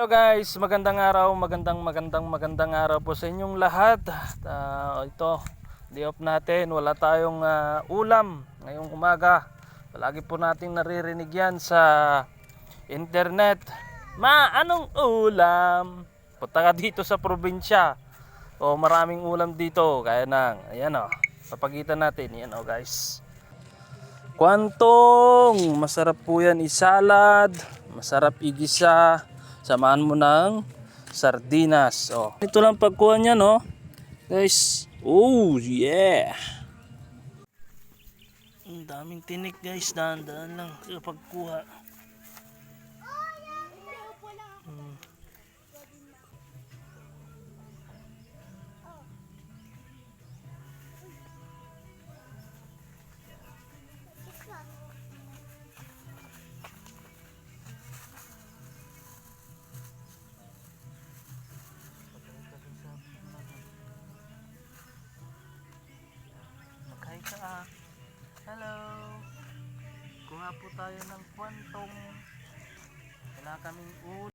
Hello guys, magandang araw, magandang araw po sa inyong lahat. Ito, day off natin, wala tayong ulam ngayong umaga. Palagi po natin naririnig yan sa internet. Ma, anong ulam? Punta ka dito sa probinsya. O maraming ulam dito, kaya nang, ayan o, papagitan natin, yan o guys. Kwantong, masarap po yan isalad, masarap igisa. Samahan mo ng sardinas. Oh. Ito lang pagkuha niya, no? Guys. Oh, yeah. Ang daming tinik, guys. Dahan-dahan lang sa pagkuha. Hello. Kuha po tayo ng kwantong. Wala kaming ulam.